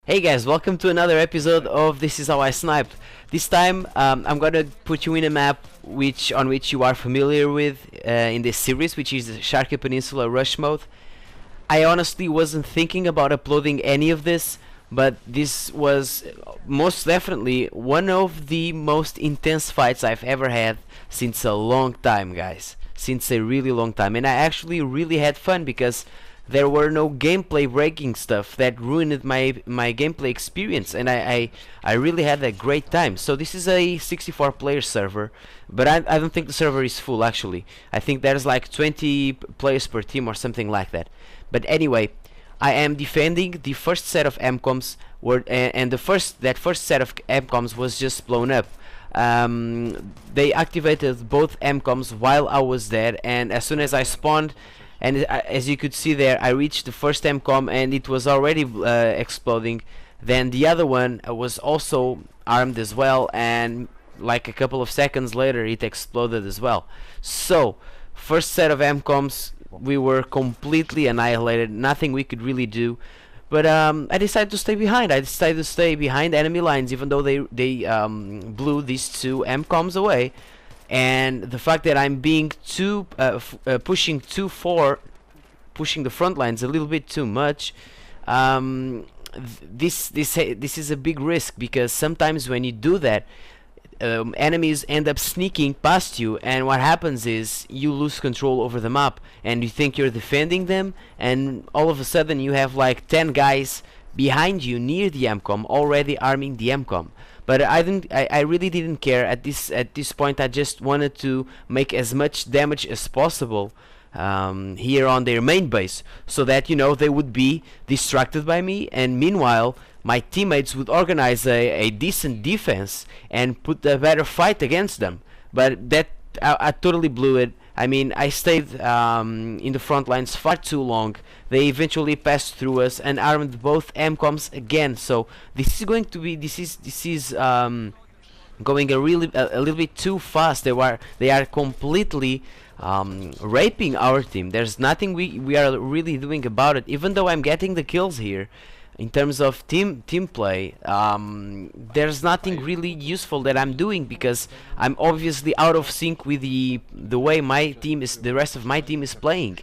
Hey guys, welcome to another episode of This Is How I Snipe. This time I'm gonna put you in a map on which you are familiar with in this series, which is the Sharkey Peninsula Rush Mode. I honestly wasn't thinking about uploading any of this, but this was most definitely one of the most intense fights I've ever had since a long time, guys. Since a really long time. And I actually really had fun because there were no gameplay breaking stuff that ruined my gameplay experience, and I really had a great time. So this is a 64 player server, but I don't think the server is full actually. I think there's like 20 players per team or something like that. But anyway, I am defending the first set of MCOMs and that first set of MCOMs was just blown up. They activated both MCOMs while I was there, and as soon as I spawned, and as you could see there, I reached the first MCOM and it was already exploding. Then the other one was also armed as well, and like a couple of seconds later it exploded as well. So first set of MCOMs, we were completely annihilated, nothing we could really do. But I decided to stay behind. I decided to stay behind enemy lines, even though they blew these two MCOMs away. And the fact that I'm being pushing the front lines a little bit too much, this is a big risk, because sometimes when you do that, enemies end up sneaking past you, and what happens is you lose control over the map, and you think you're defending them, and all of a sudden you have like 10 guys behind you near the MCOM already arming the MCOM. But I really didn't care at this point. I just wanted to make as much damage as possible here on their main base, so that they would be distracted by me, and meanwhile my teammates would organize a decent defense and put a better fight against them. But that I totally blew it. I mean, I stayed in the front lines far too long. They eventually passed through us and armed both MCOMs again. So this is going to be going a little bit too fast. They are completely raping our team. There's nothing we are really doing about it. Even though I'm getting the kills here, in terms of team play, there's nothing really useful that I'm doing, because I'm obviously out of sync with the way the rest of my team is playing.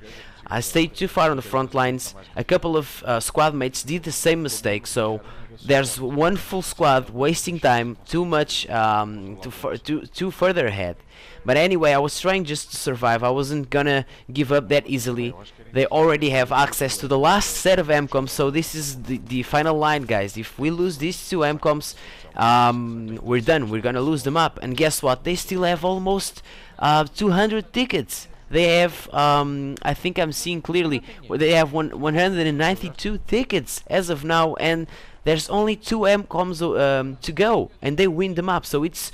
I stayed too far on the front lines. A couple of squad mates did the same mistake, so there's one full squad wasting time too much, too further ahead. But anyway, I was trying just to survive. I wasn't gonna give up that easily. They already have access to the last set of MCOMs, so this is the final line, guys. If we lose these two MCOMs, we're done. We're gonna lose the map. And guess what? They still have almost 200 tickets. They have, I think I'm seeing clearly, they have 192 tickets as of now, and there's only 2 MCOMs to go, and they win the map. So it's,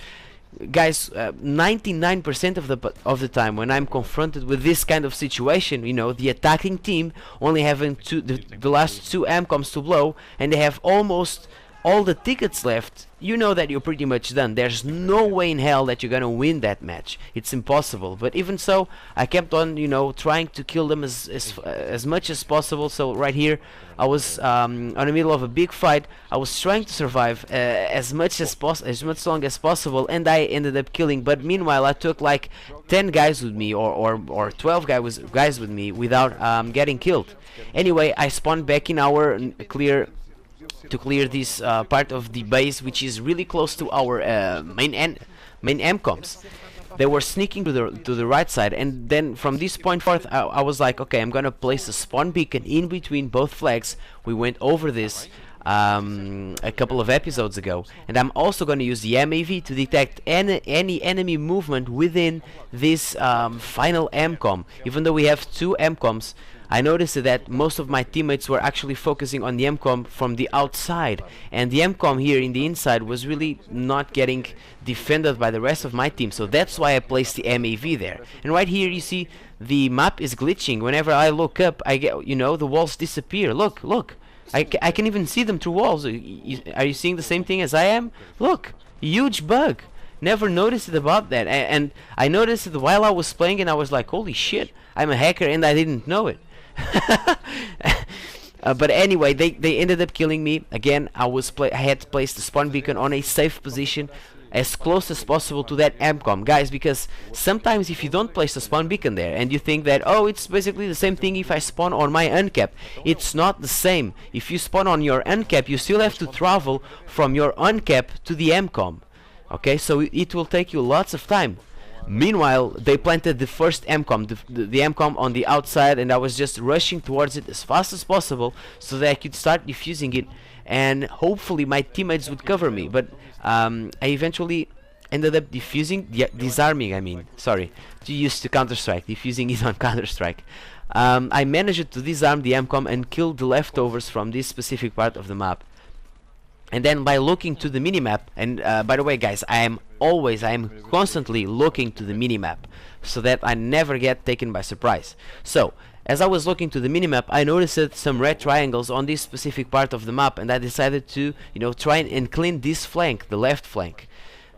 guys, 99% of the time when I'm confronted with this kind of situation, the attacking team only having the last 2 MCOMs to blow, and they have almost all the tickets left, that you're pretty much done. There's no way in hell that you're gonna win that match. It's impossible. But even so, I kept on, trying to kill them as much as possible. So right here, I was on the middle of a big fight. I was trying to survive as much long as possible, and I ended up killing. But meanwhile, I took like 10 guys with me, or 12 guys with me, without getting killed. Anyway, I spawned back in our to clear this part of the base, which is really close to our main MCOMs. They were sneaking to the right side, and then from this point forth, I was like, okay, I'm gonna place a spawn beacon in between both flags. We went over this a couple of episodes ago, and I'm also going to use the MAV to detect any enemy movement within this final MCOM. Even though we have 2 MCOMs, I noticed that most of my teammates were actually focusing on the MCOM from the outside, and the MCOM here in the inside was really not getting defended by the rest of my team. So that's why I placed the MAV there. And right here you see the map is glitching. Whenever I look up, I get, the walls disappear. Look. I can even see them through walls. Are you seeing the same thing as I am? Look, huge bug. Never noticed it about that. And I noticed it while I was playing, and I was like, holy shit, I'm a hacker and I didn't know it. But anyway, they ended up killing me again. I had placed the spawn beacon on a safe position, as close as possible to that MCOM, guys, because sometimes if you don't place the spawn beacon there and you think that, oh, it's basically the same thing if I spawn on my uncap, it's not the same. If you spawn on your uncap, you still have to travel from your uncap to the MCOM, okay, so it will take you lots of time. Meanwhile, they planted the first MCOM, the MCOM on the outside, and I was just rushing towards it as fast as possible so that I could start defusing it, and hopefully my teammates would cover me. But I eventually ended up disarming, I mean, sorry, to use to Counter-Strike, defusing is on Counter-Strike. I managed to disarm the MCOM and kill the leftovers from this specific part of the map. And then by looking to the minimap, and by the way guys, I am constantly looking to the minimap so that I never get taken by surprise. So as I was looking to the minimap, I noticed some red triangles on this specific part of the map, and I decided to, you know, try and clean this flank, the left flank.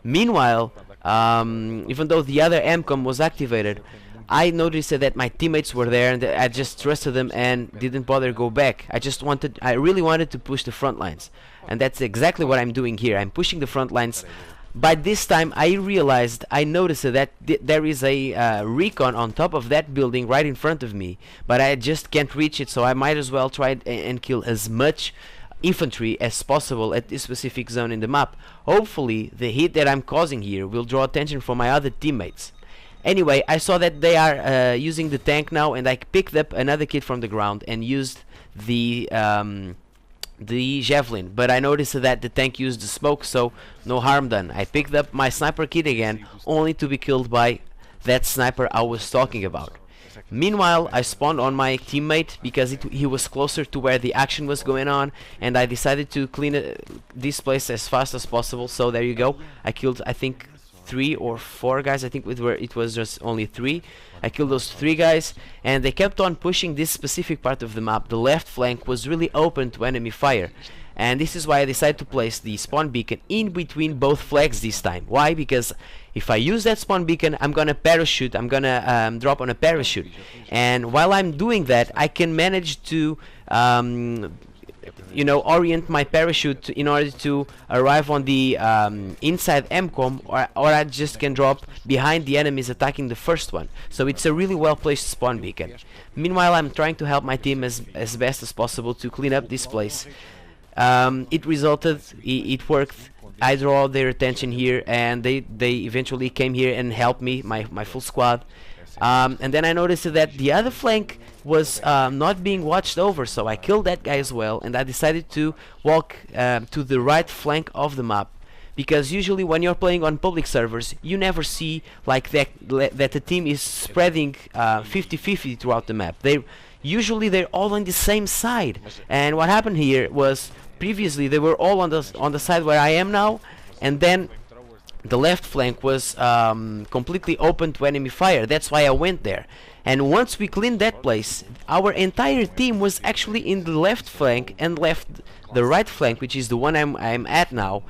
Meanwhile, even though the other MCOM was activated, I noticed that my teammates were there, and I just trusted them and didn't bother go back. I really wanted to push the front lines, and that's exactly what I'm doing here. I'm pushing the front lines. By this time I noticed that there is a recon on top of that building right in front of me, but I just can't reach it, so I might as well try and kill as much infantry as possible at this specific zone in the map. Hopefully the hit that I'm causing here will draw attention from my other teammates. Anyway, I saw that they are using the tank now, and I picked up another kit from the ground and used the javelin, but I noticed that the tank used the smoke, so no harm done. I picked up my sniper kit again, only to be killed by that sniper I was talking about. Meanwhile, I spawned on my teammate because he was closer to where the action was going on, and I decided to clean this place as fast as possible. So there you go. I killed, I think, 3 or 4 guys. I think it was just only 3. I killed those 3 guys, and they kept on pushing this specific part of the map. The left flank was really open to enemy fire, and this is why I decided to place the spawn beacon in between both flags this time. Why? Because if I use that spawn beacon, I'm gonna parachute, I'm gonna drop on a parachute, and while I'm doing that, I can manage to you know, orient my parachute in order to arrive on the inside MCOM, or I just can drop behind the enemies attacking the first one. So it's a really well placed spawn beacon. Meanwhile, I'm trying to help my team as best as possible to clean up this place. It resulted, it worked. I draw their attention here, and they eventually came here and helped me, my full squad. And then I noticed that the other flank was not being watched over, so I killed that guy as well, and I decided to walk to the right flank of the map, because usually when you're playing on public servers, you never see like that the team is spreading 50-50 throughout the map. Usually they're all on the same side, and what happened here was previously they were all on the side where I am now, and then the left flank was completely open to enemy fire. That's why I went there. And once we cleaned that place, our entire team was actually in the left flank and left the right flank, which is the one I'm at now,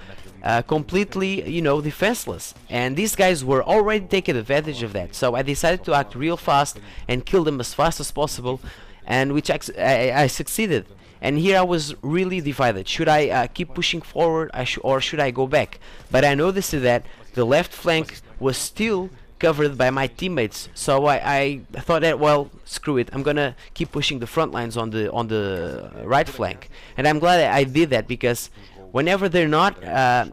completely, you know, defenseless. And these guys were already taking advantage of that. So I decided to act real fast and kill them as fast as possible, and which I succeeded. And here I was really divided. Should I keep pushing forward, or should I go back? But I noticed that the left flank was still covered by my teammates, so I thought that, well, screw it, I'm gonna keep pushing the front lines on the right flank. And I'm glad I did that, because whenever they're not,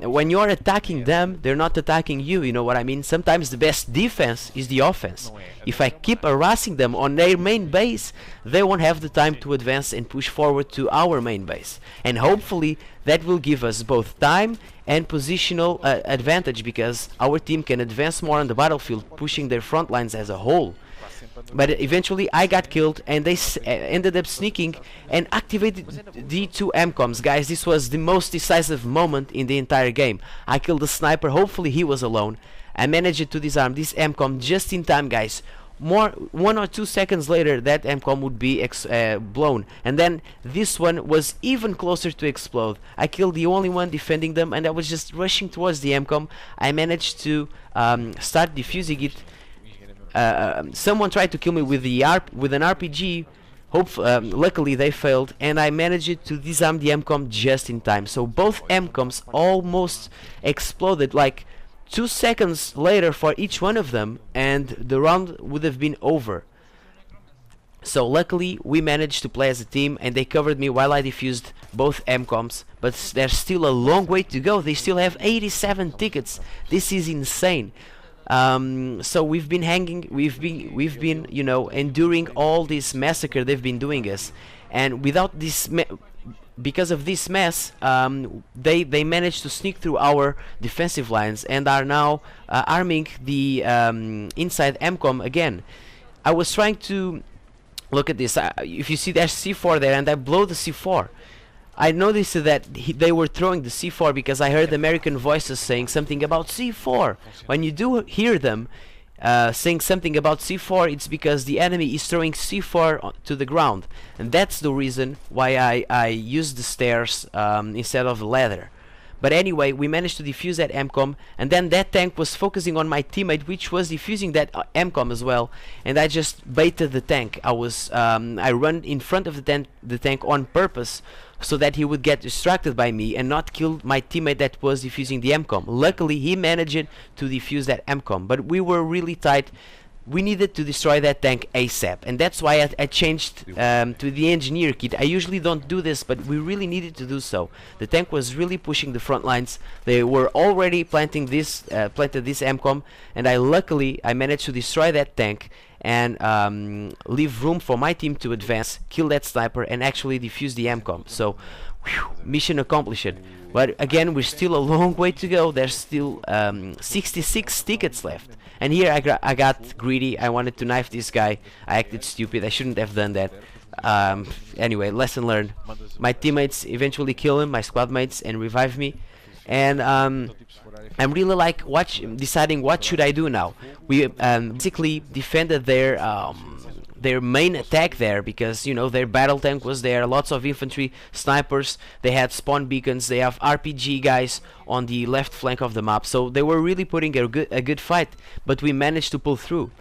when you're attacking them, they're not attacking you, you know what I mean? Sometimes the best defense is the offense. If I keep harassing them on their main base, they won't have the time to advance and push forward to our main base. And hopefully that will give us both time and positional advantage, because our team can advance more on the battlefield, pushing their front lines as a whole. But eventually I got killed, and they ended up sneaking and activated the 2 MCOMs. Guys, this was the most decisive moment in the entire game. I killed the sniper, hopefully he was alone. I managed to disarm this MCOM just in time, guys. 1 or 2 seconds later, that MCOM would be blown, and then this one was even closer to explode. I killed the only one defending them, and I was just rushing towards the MCOM. I managed to start defusing it. Someone tried to kill me with an RPG, Luckily they failed, and I managed to disarm the MCOM just in time. So both MCOMs almost exploded like 2 seconds later for each one of them, and the round would have been over. So luckily we managed to play as a team, and they covered me while I defused both MCOMs, but there's still a long way to go. They still have 87 tickets. This is insane. So we've been hanging, we've been, you know, enduring all this massacre they've been doing us, and without this because of this mess, they managed to sneak through our defensive lines and are now arming the inside MCOM again. I was trying to look at this. If you see there's C4 there, and I blow the C4. I noticed that they were throwing the C4 because I heard American voices saying something about C4. When you do hear them saying something about C4, it's because the enemy is throwing C4 to the ground, and that's the reason why I used the stairs instead of the ladder. But anyway, we managed to defuse that MCOM, and then that tank was focusing on my teammate, which was defusing that MCOM as well, and I just baited the tank. I run in front of the tank on purpose, so that he would get distracted by me and not kill my teammate that was defusing the MCOM. Luckily, he managed to defuse that MCOM, but we were really tight. We needed to destroy that tank ASAP, and that's why I changed to the engineer kit. I usually don't do this, but we really needed to do so. The tank was really pushing the front lines. They were already planted this MCOM, and luckily I managed to destroy that tank and leave room for my team to advance, kill that sniper, and actually defuse the MCOM. So, whew, mission accomplished. But again, we're still a long way to go. There's still 66 tickets left. And here I got greedy. I wanted to knife this guy. I acted stupid. I shouldn't have done that. Anyway, lesson learned. My teammates eventually kill him, my squad mates, and revive me. And I'm really like deciding what should I do now. We basically defended their main attack there, because you know their battle tank was there, lots of infantry, snipers, they had spawn beacons, they have RPG guys on the left flank of the map, so they were really putting a good fight, but we managed to pull through.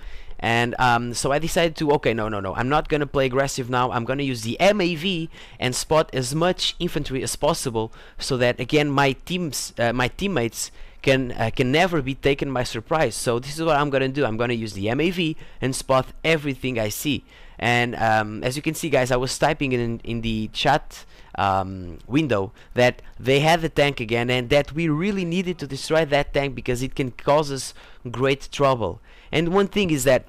And so I decided to, okay, no, I'm not gonna play aggressive now. I'm gonna use the MAV and spot as much infantry as possible, so that again my teammates can never be taken by surprise. So this is what I'm gonna do. I'm gonna use the MAV and spot everything I see. And as you can see, guys, I was typing in the chat window that they had the tank again, and that we really needed to destroy that tank because it can cause us great trouble. And one thing is that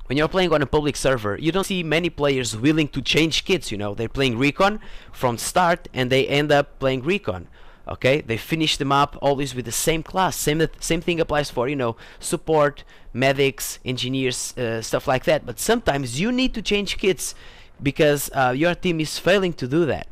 when you're playing on a public server, you don't see many players willing to change kits. You know, they're playing recon from start and they end up playing recon. Okay, they finish the map always with the same class. Same thing applies for, you know, support, medics, engineers, stuff like that. But sometimes you need to change kits because your team is failing to do that.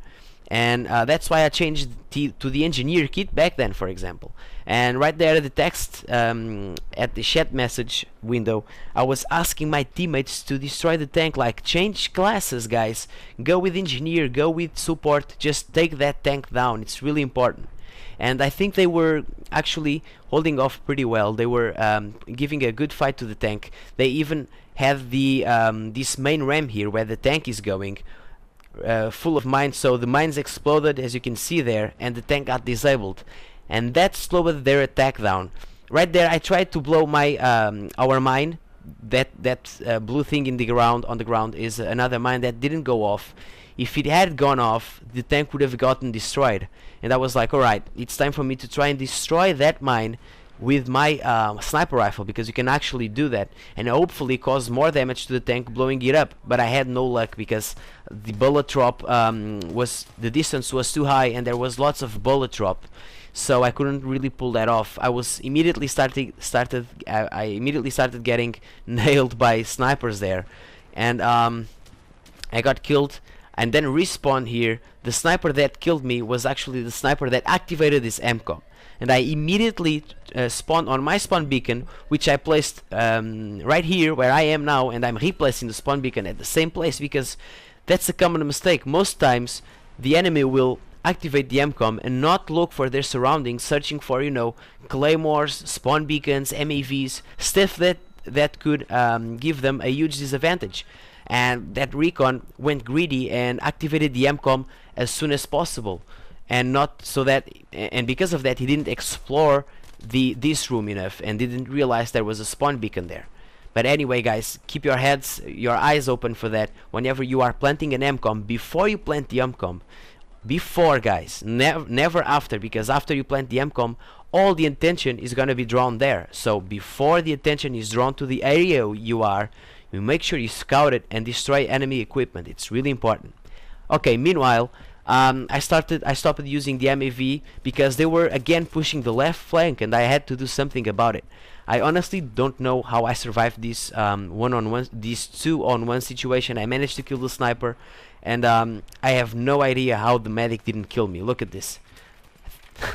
And that's why I changed to the engineer kit back then, for example. And right there the text at the chat message window, I was asking my teammates to destroy the tank, like change classes, guys, go with engineer, go with support, just take that tank down, it's really important. And I think they were actually holding off pretty well. They were giving a good fight to the tank. They even had the this main ram here where the tank is going, full of mines, so the mines exploded, as you can see there, and the tank got disabled, and that slowed their attack down. Right there I tried to blow my our mine. That blue thing in the ground, on the ground, is another mine that didn't go off. If it had gone off, the tank would have gotten destroyed, and I was like, alright, it's time for me to try and destroy that mine with my sniper rifle, because you can actually do that and hopefully cause more damage to the tank blowing it up. But I had no luck because the bullet drop the distance was too high and there was lots of bullet drop, so I couldn't really pull that off. I was immediately I immediately started getting nailed by snipers there, and I got killed and then respawned here. The sniper that killed me was actually the sniper that activated this MCOM. And I immediately spawned on my spawn beacon, which I placed right here where I am now, and I'm replacing the spawn beacon at the same place, because that's a common mistake. Most times the enemy will activate the MCOM and not look for their surroundings, searching for, you know, claymores, spawn beacons, MAVs, stuff that could give them a huge disadvantage. and that recon went greedy and activated the MCOM as soon as possible, and not so that, and because of that he didn't explore this room enough and didn't realize there was a spawn beacon there. But anyway, guys, keep your eyes open for that whenever you are planting an MCOM. Before you plant the MCOM, before, guys, never after, because after you plant the MCOM, all the attention is gonna be drawn there. So before the attention is drawn to the area you make sure you scout it and destroy enemy equipment. It's really important. Okay, meanwhile, I stopped using the MAV because they were again pushing the left flank, and I had to do something about it. I honestly don't know how I survived this this 2-on-1 situation. I managed to kill the sniper, and I have no idea how the medic didn't kill me. Look at this.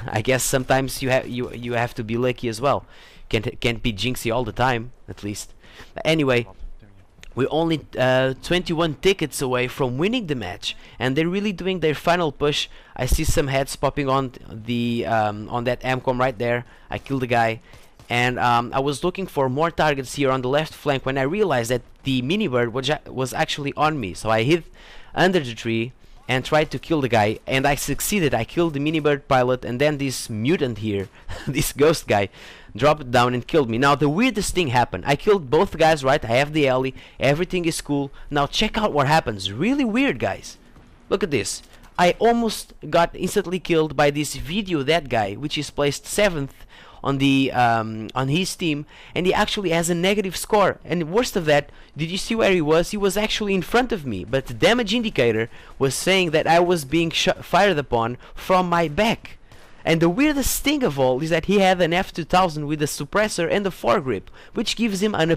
I guess sometimes you have to be lucky as well. Can't be jinxy all the time, at least. But anyway, we're only 21 tickets away from winning the match, and they're really doing their final push. I see some heads popping on the on that MCOM right there. I killed the guy, and I was looking for more targets here on the left flank when I realized that the minibird was actually on me. So I hid under the tree and tried to kill the guy, and I succeeded. I killed the minibird pilot, and then this mutant here, this ghost guy, dropped down and killed me. Now the weirdest thing happened. I killed both guys, right? I have the alley, everything is cool. Now check out what happens. Really weird, guys. Look at this. I almost got instantly killed by this video that guy, which is placed 7th on the on his team, and he actually has a negative score. And worst of that, did you see where he was? He was actually in front of me, but the damage indicator was saying that I was being fired upon from my back. And the weirdest thing of all is that he had an F2000 with a suppressor and a foregrip, which gives him an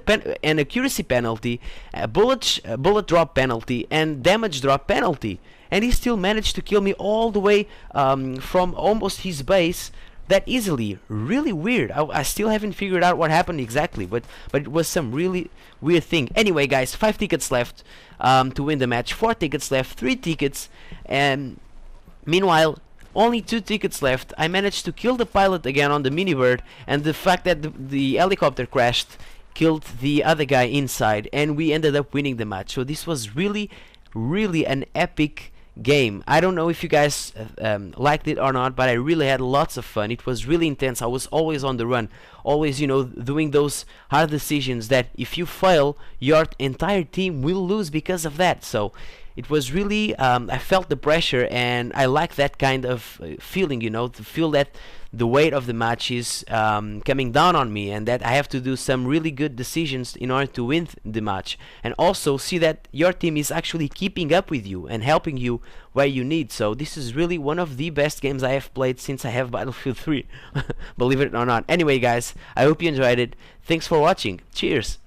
accuracy penalty, a bullet drop penalty, and damage drop penalty. And he still managed to kill me all the way from almost his base that easily. Really weird. I still haven't figured out what happened exactly, but it was some really weird thing. Anyway, guys, 5 tickets left to win the match. 4 tickets left, 3 tickets, and meanwhile, only 2 tickets left. I managed to kill the pilot again on the minibird, and the fact that the helicopter crashed killed the other guy inside, and we ended up winning the match. So this was really an epic game. I don't know if you guys liked it or not, but I really had lots of fun. It was really intense. I was always on the run, always, you know, doing those hard decisions that if you fail, your entire team will lose because of that. So it was really I felt the pressure, and I like that kind of feeling, you know, to feel that the weight of the match is coming down on me, and that I have to do some really good decisions in order to win the match, and also see that your team is actually keeping up with you and helping you where you need. So this is really one of the best games I have played since I have Battlefield 3, believe it or not. Anyway, guys, I hope you enjoyed it. Thanks for watching. Cheers.